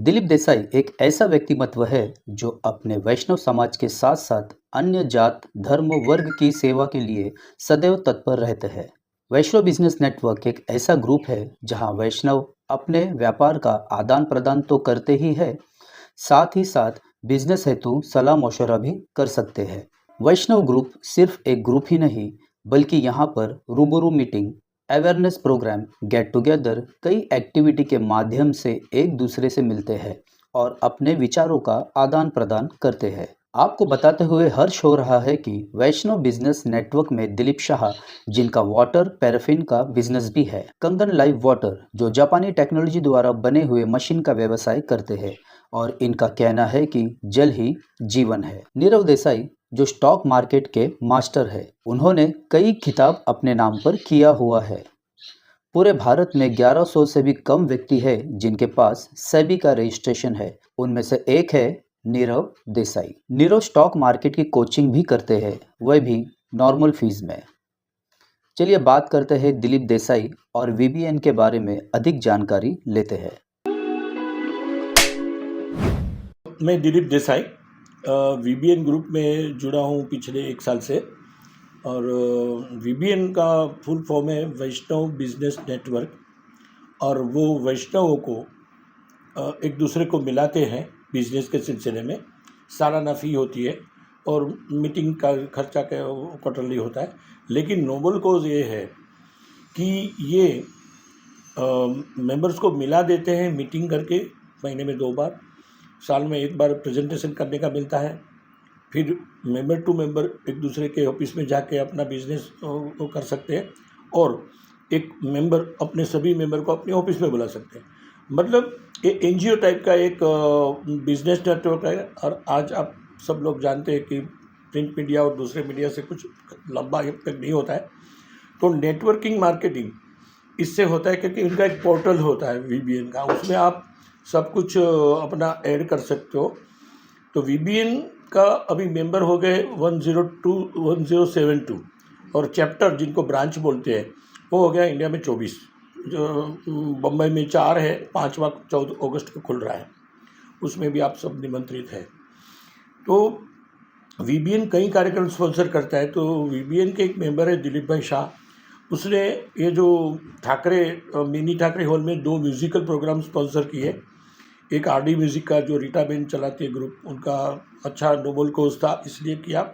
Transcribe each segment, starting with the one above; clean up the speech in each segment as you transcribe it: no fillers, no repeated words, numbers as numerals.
दिलीप देसाई एक ऐसा व्यक्तिमत्व है जो अपने वैष्णव समाज के साथ साथ अन्य जात धर्म वर्ग की सेवा के लिए सदैव तत्पर रहते हैं। वैष्णव बिजनेस नेटवर्क एक ऐसा ग्रुप है जहां वैष्णव अपने व्यापार का आदान प्रदान तो करते ही है, साथ ही साथ बिजनेस हेतु सलाह मशवरा भी कर सकते हैं। वैष्णव ग्रुप सिर्फ एक ग्रुप ही नहीं, बल्कि यहाँ पर रूबरू meeting, awareness program, get together, कई एक्टिविटी के माध्यम से एक दूसरे से मिलते हैं और अपने विचारों का आदान प्रदान करते हैं। आपको बताते हुए हर्ष हो रहा है कि वैष्णव बिजनेस नेटवर्क में दिलीप शाह, जिनका वाटर पैराफिन का बिजनेस भी है, कंगन लाइव वाटर जो जापानी टेक्नोलॉजी द्वारा बने हुए मशीन का व्यवसाय करते हैं और इनका कहना है कि जल ही जीवन है। नीरव देसाई जो स्टॉक मार्केट के मास्टर है, उन्होंने कई खिताब अपने नाम पर किया हुआ है। पूरे भारत में 1100 से भी कम व्यक्ति है जिनके पास सेबी का रजिस्ट्रेशन है। उनमें से एक है नीरव देसाई। नीरव स्टॉक मार्केट की कोचिंग भी करते हैं, वह भी नॉर्मल फीस में। चलिए बात करते हैं दिलीप देसाई और वीबीएन के बारे में अधिक जानकारी लेते हैं। मैं दिलीप देसाई वीबीएन ग्रुप में जुड़ा हूँ पिछले 1 साल से। और वीबीएन का फुल फॉर्म है वैष्णव बिजनेस नेटवर्क। और वो वैष्णवों को एक दूसरे को मिलाते हैं बिजनेस के सिलसिले में। सालाना फ़ी होती है और मीटिंग का खर्चा क्वार्टरली होता है। लेकिन नोबल कॉज ये है कि ये मेंबर्स को मिला देते हैं मीटिंग करके, महीने में 2 बार, साल में 1 बार प्रेजेंटेशन करने का मिलता है। फिर मेंबर टू मेंबर एक दूसरे के ऑफिस में जाके अपना बिजनेस को कर सकते हैं और एक मेंबर अपने सभी मेंबर को अपने ऑफिस में बुला सकते हैं। मतलब ये एनजीओ टाइप का एक बिजनेस नेटवर्क है। और आज आप सब लोग जानते हैं कि प्रिंट मीडिया और दूसरे मीडिया से कुछ लंबा तक नहीं होता है, तो नेटवर्किंग मार्केटिंग इससे होता है क्योंकि इनका एक पोर्टल होता है वीबीएन का, उसमें आप सब कुछ अपना ऐड कर सकते हो। तो वीबीएन का अभी मेंबर हो गए 1072 और चैप्टर जिनको ब्रांच बोलते हैं वो हो गया इंडिया में 24, जो बम्बई में 4 है, 5वां 14 अगस्त को खुल रहा है, उसमें भी आप सब निमंत्रित हैं। तो वीबीएन कई कार्यक्रम स्पॉन्सर करता है। तो वीबीएन के एक मेंबर है दिलीप भाई शाह, उसने ये जो मिनी ठाकरे हॉल में 2 म्यूज़िकल प्रोग्राम स्पॉन्सर किए। एक आरडी म्यूज़िक का जो रीटा बेन चलाती है ग्रुप, उनका अच्छा नोबल कोज था इसलिए किया।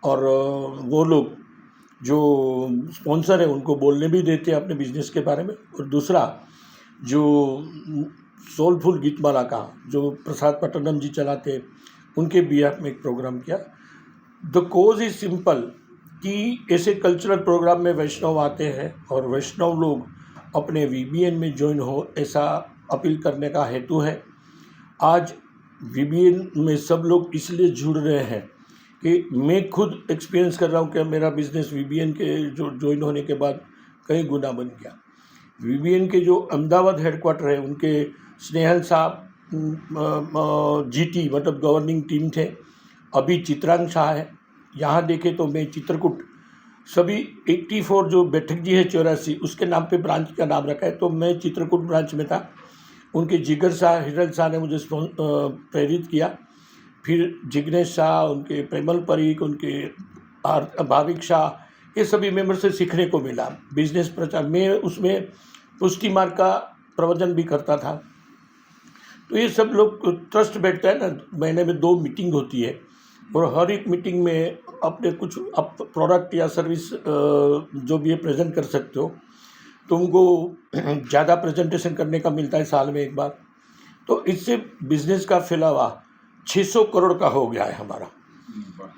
और वो लोग जो स्पॉन्सर है उनको बोलने भी देते हैं अपने बिजनेस के बारे में। और दूसरा जो सोलफुल गीतमाला का जो प्रसाद पट्टनम जी चलाते हैं, उनके बिहाफ में एक प्रोग्राम किया। द कोज इज़ सिंपल कि ऐसे कल्चरल प्रोग्राम में वैष्णव आते हैं और वैष्णव लोग अपने वीबीएन में ज्वाइन हो, ऐसा अपील करने का हेतु है। आज वीबीएन में सब लोग इसलिए जुड़ रहे हैं कि मैं खुद एक्सपीरियंस कर रहा हूँ कि मेरा बिजनेस वीबीएन के जो ज्वाइन होने के बाद कई गुना बन गया। वीबीएन के जो अहमदाबाद हेडक्वार्टर है, उनके स्नेहल साहब जीटी मतलब गवर्निंग टीम थे, अभी चित्रांग शाह है। यहाँ देखें तो मैं चित्रकूट, सभी 84 जो बैठक जी है 84, उसके नाम पे ब्रांच का नाम रखा है। तो मैं चित्रकूट ब्रांच में था। उनके जिगर शाह, हिरल शाह ने मुझे प्रेरित किया। फिर जिग्नेश शाह, उनके प्रेमल परीक, उनके भाविक शाह, ये सभी मेंबर से सीखने को मिला बिजनेस प्रचार। मैं उसमें पुष्टि मार्ग का प्रवचन भी करता था। तो ये सब लोग ट्रस्ट बैठता है ना, महीने में 2 मीटिंग होती है और हर एक मीटिंग में अपने कुछ प्रोडक्ट या सर्विस जो भी है प्रेजेंट कर सकते हो। तुमको ज़्यादा प्रेजेंटेशन करने का मिलता है साल में 1 बार। तो इससे बिजनेस का फैलावा 600 करोड़ का हो गया है हमारा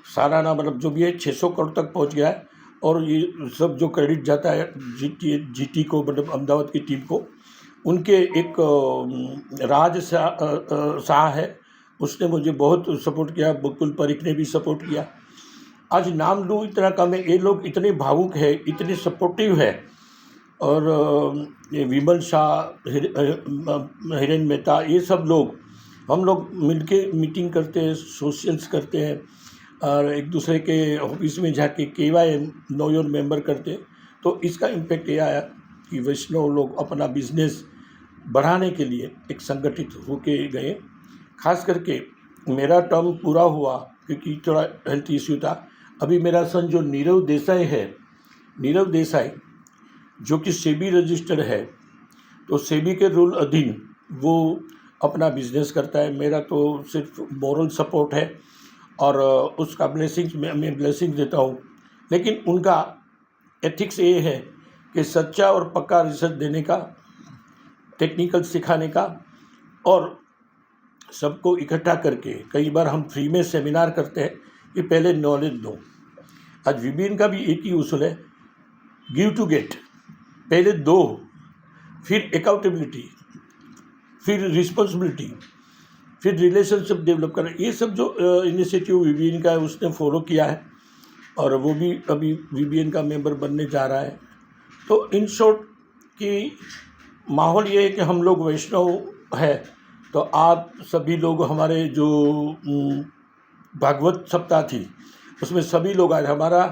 सालाना, मतलब जो भी है 600 करोड़ तक पहुंच गया है। और ये सब जो क्रेडिट जाता है जीटी को, मतलब अहमदाबाद की टीम को, उनके एक राज शाह है, उसने मुझे बहुत सपोर्ट किया। बकुल परीख ने भी सपोर्ट किया। आज नाम लूँ इतना कम है, ये लोग इतने भावुक है, इतने सपोर्टिव है। और ये विमल शाह, हिरेन मेहता, ये सब लोग, हम लोग मिलके मीटिंग करते हैं, सोशल्स करते हैं और एक दूसरे के ऑफिस में जाके केवाई नो योर मेंबर करते हैं। तो इसका इम्पेक्ट ये आया कि वैष्णव लोग अपना बिजनेस बढ़ाने के लिए एक संगठित होके गए। खास करके मेरा टर्म पूरा हुआ क्योंकि थोड़ा हेल्थ इश्यू था। अभी मेरा सन जो नीरव देसाई है, नीरव देसाई जो कि सेबी रजिस्टर्ड है, तो सेबी के रूल अधीन वो अपना बिजनेस करता है। मेरा तो सिर्फ मॉरल सपोर्ट है और उसका ब्लेसिंग्स मैं ब्लेसिंग देता हूँ, लेकिन उनका एथिक्स ये है कि सच्चा और पक्का रिसर्च देने का, टेक्निकल सिखाने का और सबको इकट्ठा करके। कई बार हम फ्री में सेमिनार करते हैं कि पहले नॉलेज दो। आज विबियन का भी एक ही उसूल है, गिव टू गेट। पहले दो, फिर अकाउंटेबिलिटी, फिर रिस्पॉन्सिबिलिटी, फिर रिलेशनशिप डेवलप करना। ये सब जो इनिशिएटिव विबियन का है उसने फॉलो किया है और वो भी अभी विबियन का मेंबर बनने जा रहा है। तो इन शॉर्ट कि माहौल ये है कि हम लोग वैष्णव है, तो आप सभी लोग हमारे जो भागवत सप्ताह थी उसमें सभी लोग आए। हमारा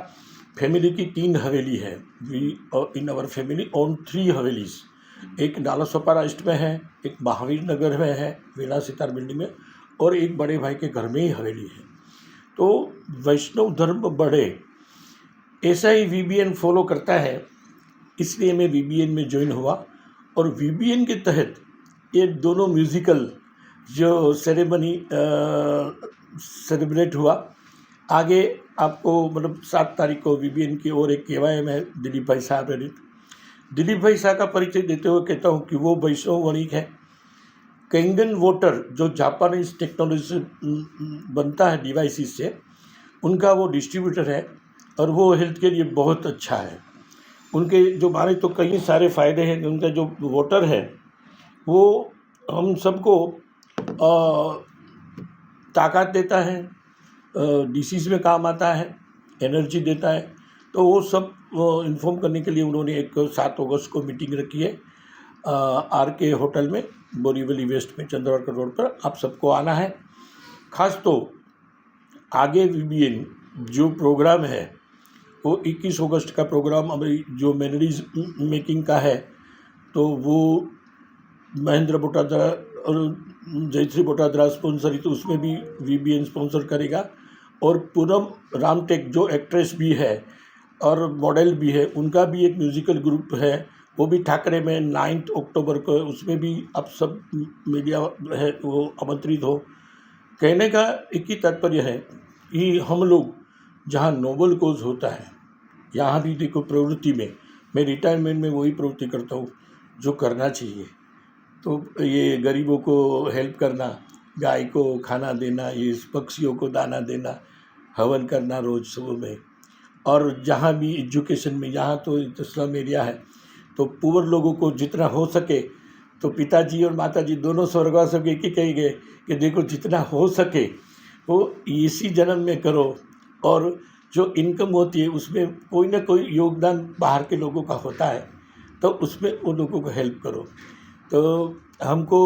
फैमिली की 3 हवेली है। We in our family own 3 हवेलीज। एक नालासोपारा ईस्ट में है, एक महावीर नगर में है वीणा सितार बिल्डिंग में, और एक बड़े भाई के घर में ही हवेली है। तो वैष्णव धर्म बढ़े ऐसा ही वीबीएन फॉलो करता है, इसलिए मैं वीबीएन में ज्वाइन हुआ। और वीबीएन के तहत ये दोनों म्यूज़िकल जो सेरेमनी सेलिब्रेट हुआ। आगे आपको मतलब 7 तारीख को वीबीएन की और एक केवाईएम है, दिलीप भाई साहब है। दिलीप भाई साहब का परिचय देते हुए कहता हूँ कि वो वैष्णव वणिक है। कैंगन वाटर जो जापानीज टेक्नोलॉजी से बनता है डिवाइसेस से, उनका वो डिस्ट्रीब्यूटर है और वो हेल्थ के लिए बहुत अच्छा है। उनके जो माने तो कई सारे फ़ायदे हैं। उनका जो वाटर है वो हम सबको ताकत देता है, डिसीज़ में काम आता है, एनर्जी देता है। तो वो सब इन्फॉर्म करने के लिए उन्होंने एक 7 अगस्त को मीटिंग रखी है आरके होटल में, बोरीवली वेस्ट में, चंद्रवारकर रोड पर। आप सबको आना है। खास तो आगे वीबीएन जो प्रोग्राम है वो 21 अगस्त का प्रोग्राम अभी जो मेलोडीज मेकिंग का है, तो वो महेंद्र बोटाद्रा और जयश्री बोटाद्रा स्पॉन्सर, तो उसमें भी वीबीएन स्पॉन्सर करेगा। और पूनम रामटेक जो एक्ट्रेस भी है और मॉडल भी है, उनका भी एक म्यूज़िकल ग्रुप है, वो भी ठाकरे में 9 अक्टूबर को, उसमें भी आप सब मीडिया है वो आमंत्रित हो। कहने का एक ही तात्पर्य है कि हम लोग जहाँ नोबल कोज होता है, यहाँ भी देखो प्रवृत्ति में, मैं रिटायरमेंट में वही प्रवृत्ति करता हूँ जो करना चाहिए। तो ये गरीबों को हेल्प करना, गाय को खाना देना, ये पक्षियों को दाना देना, हवन करना रोज़ सुबह में। और जहाँ भी एजुकेशन में, यहाँ तो स्लम एरिया है, तो पुअर लोगों को जितना हो सके, तो पिताजी और माताजी दोनों स्वर्गवास होकर एक ही कहेंगे कि देखो जितना हो सके वो इसी जन्म में करो, और जो इनकम होती है उसमें कोई ना कोई योगदान बाहर के लोगों का होता है, तो उसमें उन लोगों को हेल्प करो। तो हमको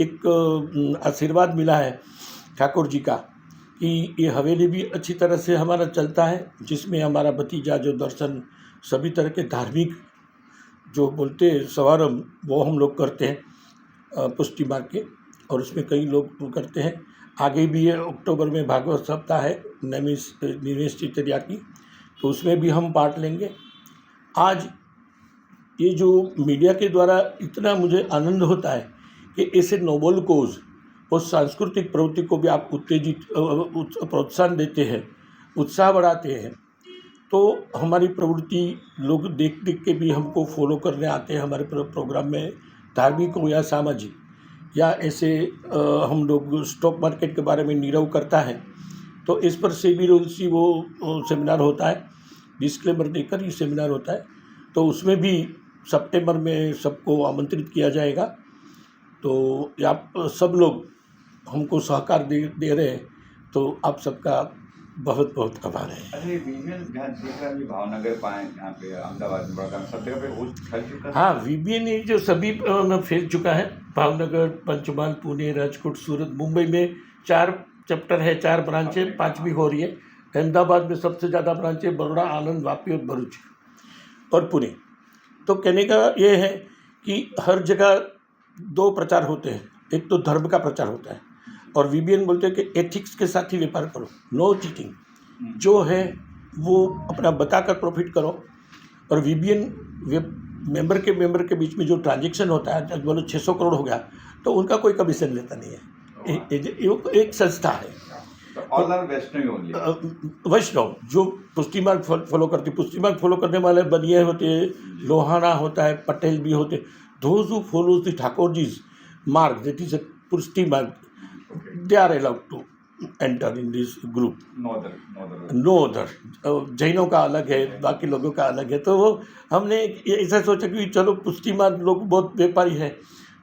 एक आशीर्वाद मिला है ठाकुर जी का कि ये हवेली भी अच्छी तरह से हमारा चलता है, जिसमें हमारा भतीजा जो दर्शन, सभी तरह के धार्मिक जो बोलते समारंभ वो हम लोग करते हैं पुष्टि मार्ग के, और उसमें कई लोग करते हैं। आगे भी है अक्टूबर में भागवत सप्ताह है निवेश चितरिया की, तो उसमें भी हम पार्ट लेंगे। आज ये जो मीडिया के द्वारा इतना मुझे आनंद होता है कि ऐसे नोबल कोज और सांस्कृतिक प्रवृत्ति को भी आप उत्तेजित प्रोत्साहन देते हैं, उत्साह बढ़ाते हैं। तो हमारी प्रवृत्ति लोग देख देख के भी हमको फॉलो करने आते हैं हमारे प्रोग्राम में, धार्मिक हो या सामाजिक, या ऐसे हम लोग स्टॉक मार्केट के बारे में नीरव करता है, तो इस पर सेबी रूल्स ही वो सेमिनार होता है, डिस्क्लेमर देकर ही सेमिनार होता है। तो उसमें भी सितंबर में सबको आमंत्रित किया जाएगा। तो आप सब लोग हमको सहकार दे रहे हैं, तो आप सबका बहुत बहुत आभार है। अरे वीबीएन भावनगर पाए यहाँ पे अहमदाबाद बड़गांव सब जगह पे हो फैल चुका है। हाँ, वीबीएन ये जो सभी में फैल चुका है। भावनगर, पंचमहाल, पुणे, राजकोट, सूरत, मुंबई में 4 चैप्टर है, 4 ब्रांच है, 5वीं हो रही है। अहमदाबाद में सबसे ज़्यादा ब्रांच है, बड़ौदा, आनंद, वापी और भरूच और पुणे। तो कहने का ये है कि हर जगह दो प्रचार होते हैं, एक तो धर्म का प्रचार होता है और वीबीएन बोलते हैं कि एथिक्स के साथ ही व्यापार करो, नो चीटिंग, जो है वो अपना बताकर प्रॉफिट करो। और वीबीएन मेंबर के बीच में जो ट्रांजेक्शन होता है, जब बोलो 600 करोड़ हो गया तो उनका कोई कमीशन लेता नहीं है। एक संस्था है ऑल आर वैष्णव ओनली। वैष्णव जो पुष्टि मार्ग फॉलो करते, पुष्टि मार्ग फॉलो करने वाले बनिए होते हैं, लोहाना होता है, पटेल भी होते, those who follows the Thakur जीज marg, that is Pushti Marg, they are allowed to enter in this group. No other, जैनों का अलग है, बाकी लोगों का अलग है। तो वो हमने ऐसा सोचा कि चलो पुष्टि मार्ग लोग बहुत व्यापारी है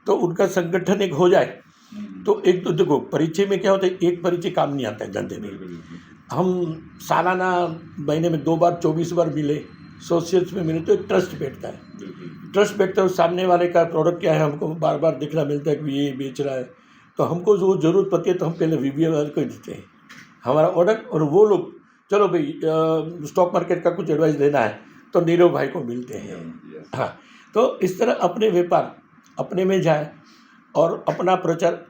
तो उनका संगठन एक हो जाए। तो एक तो देखो परिचय में क्या होता है, एक परिचय काम नहीं आता है धंधे में। हम सालाना महीने में 2 बार 24 बार मिले, सोशल्स में मिले तो एक ट्रस्ट बैठता है। ट्रस्ट बैठता है, सामने वाले का प्रोडक्ट क्या है हमको बार बार देखना मिलता है कि ये बेच रहा है, तो हमको जो ज़रूरत पड़ती है तो हम पहले वीबीएन वाले को देते हैं हमारा ऑर्डर। और वो लोग चलो भाई स्टॉक मार्केट का कुछ एडवाइस देना है तो नीरव भाई को मिलते हैं। हाँ, तो इस तरह अपने व्यापार अपने में जाए और अपना प्रचार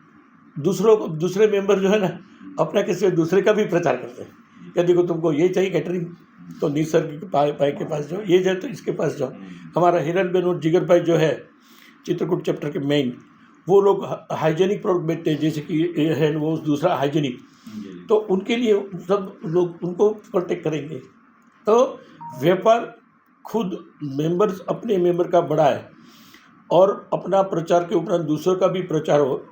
दूसरों को, दूसरे मेंबर जो है ना अपना किसी दूसरे का भी प्रचार करते हैं। क्या देखो तुमको ये चाहिए कैटरिंग तो निसर्ग भाई के पास जाओ, ये जाए तो इसके पास जाओ। हमारा हिरन बेन और जिगर भाई जो है चित्रकूट चैप्टर के मेन, वो लोग हाइजेनिक प्रोडक्ट बेचते हैं, जैसे कि ये है वो दूसरा हाइजेनिक, तो उनके लिए सब लोग उनको प्रोटेक्ट करेंगे। तो व्यापार खुद मेंबर्स अपने मेंबर का बढ़ाए और अपना प्रचार के उपरांत दूसरों का भी प्रचार हो,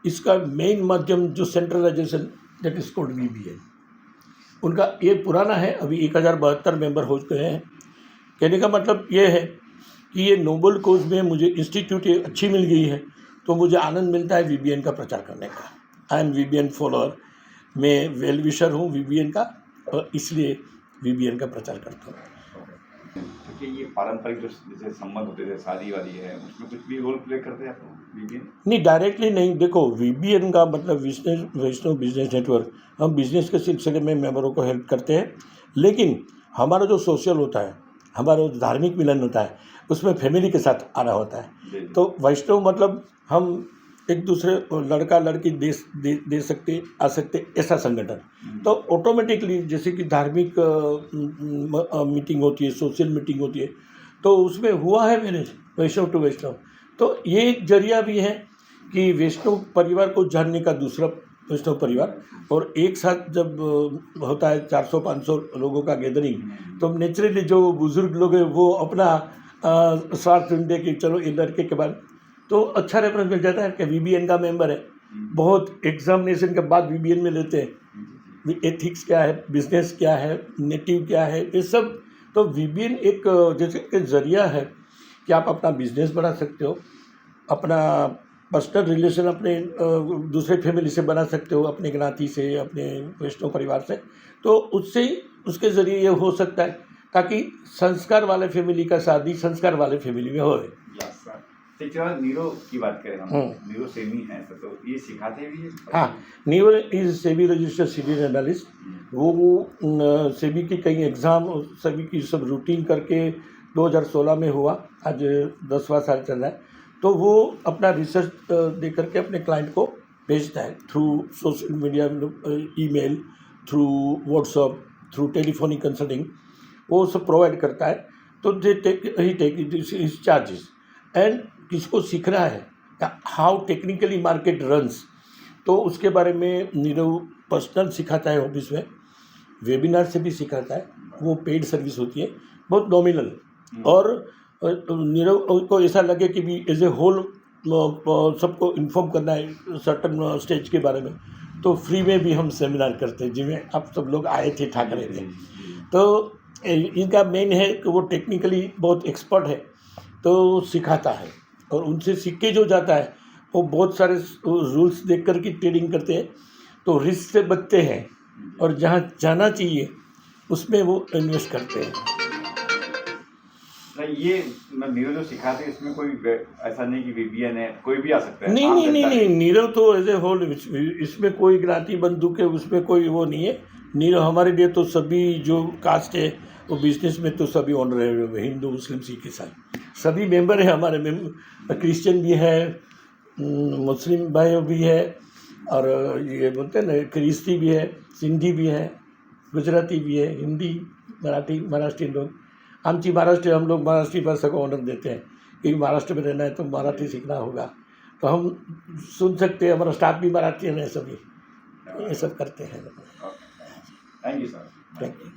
इसका मेन माध्यम जो सेंट्रलाइजेशन दैट इज कॉल्ड वीबीएन, उनका ये पुराना है, अभी 1072 मेंबर हो गए हैं। कहने का मतलब ये है कि ये नोबल कोज में मुझे इंस्टीट्यूट अच्छी मिल गई है तो मुझे आनंद मिलता है वीबीएन का प्रचार करने का। आई एम वीबीएन फॉलोअर, मैं वेल विशर हूँ वीबीएन का और इसलिए वीबीएन का प्रचार करता हूँ। क्योंकि ये पारंपरिक जो जैसे संबंध होते थे, शादी वाली है, उसमें कुछ भी रोल प्ले करते हैं आप वीबीएन? नहीं, डायरेक्टली नहीं। देखो वीबीएन का मतलब वैष्णव बिजनेस नेटवर्क, हम बिजनेस के सिलसिले में मेंबरों को हेल्प करते हैं, लेकिन हमारा जो सोशल होता है, हमारा जो धार्मिक मिलन होता है, उसमें फैमिली के साथ आना होता है। तो वैष्णव मतलब हम एक दूसरे लड़का लड़की दे सकते आ सकते ऐसा संगठन। तो ऑटोमेटिकली जैसे कि धार्मिक मीटिंग होती है, सोशल मीटिंग होती है, तो उसमें हुआ है मैंने वैष्णव टू वैष्णव। तो ये एक जरिया भी है कि वैष्णव परिवार को जानने का, दूसरा वैष्णव परिवार, और एक साथ जब होता है 400-500 लोगों का गैदरिंग, तो नेचुरली जो बुजुर्ग लोग हैं वो अपना स्वार्थ ढूंढे कि चलो ये लड़के के बाद तो अच्छा रेफरेंस मिल जाता है कि वीबीएन का मेंबर है। बहुत एग्जामिनेशन के बाद वीबीएन में लेते हैं एथिक्स क्या है, बिजनेस क्या है, नेटिव क्या है, ये सब। तो वीबीएन एक जैसे कि जरिया है कि आप अपना बिजनेस बढ़ा सकते हो, अपना पर्सनल रिलेशन अपने दूसरे फैमिली से बना सकते हो, अपने ज्ञाति से, अपने वैष्णव परिवार से। तो उससे ही उसके ज़रिए ये हो सकता है ताकि संस्कार वाले फैमिली का शादी संस्कार वाले फैमिली में हो। नीरो की बात करें हम, नीरो सेमी है तो ये सिखाते भी है? हाँ, Nero is SEBI registered senior analyst. वो सेबी की कई एग्ज़ाम, सभी की सब रूटीन करके 2016 में हुआ, आज 10वां साल चल रहा है। तो वो अपना रिसर्च दे करके अपने क्लाइंट को भेजता है through social media, email, through WhatsApp, through telephonic consulting, वो सब प्रोवाइड करता है। तो they take his charges. And किसको सीखना है हाउ टेक्निकली मार्केट रन्स, तो उसके बारे में नीरव पर्सनल सिखाता है ऑफिस में, वेबिनार से भी सिखाता है। वो पेड सर्विस होती है, बहुत नॉमिनल। और नीरव को ऐसा लगे कि भी एज ए होल सबको इन्फॉर्म करना है सर्टन स्टेज के बारे में, तो फ्री में भी हम सेमिनार करते हैं, जिसमें आप सब लोग आए थे, ठाकरे थे। तो इनका मेन है कि वो टेक्निकली बहुत एक्सपर्ट है, तो सिखाता है। और उनसे सीख के जो जाता है वो बहुत सारे रूल्स देख कर के ट्रेडिंग करते हैं, तो रिस्क से बचते हैं और जहाँ जाना चाहिए उसमें वो इन्वेस्ट करते हैं। नहीं, ये नीरव जो सिखाते हैं इसमें कोई ऐसा नहीं कि वीबीएन है, कोई भी आ सकता है? नहीं, नीरव तो एज ए होल, इसमें कोई ज्ञाति बंदूक है, उसमें कोई वो नहीं है। नीरव हमारे लिए तो सभी जो कास्ट है वो बिजनेस में तो सभी ऑनर है, हिंदू, मुस्लिम, सिख, ईसाई सभी मेंबर हैं हमारे में। क्रिश्चियन भी है, मुस्लिम भाई भी है, और ये बोलते हैं ना ख्रिस्ती भी है, सिंधी भी है, गुजराती भी है, हिंदी, मराठी, महाराष्ट्रीयन लोग। आमची महाराष्ट्र, हम लोग महाराष्ट्री भाषा को ऑनर देते हैं, क्योंकि महाराष्ट्र में रहना है तो मराठी सीखना होगा, तो हम सुन सकते हैं। हमारा स्टाफ भी मराठी है, सभी ये सब करते हैं। Thank you sir. Thank you.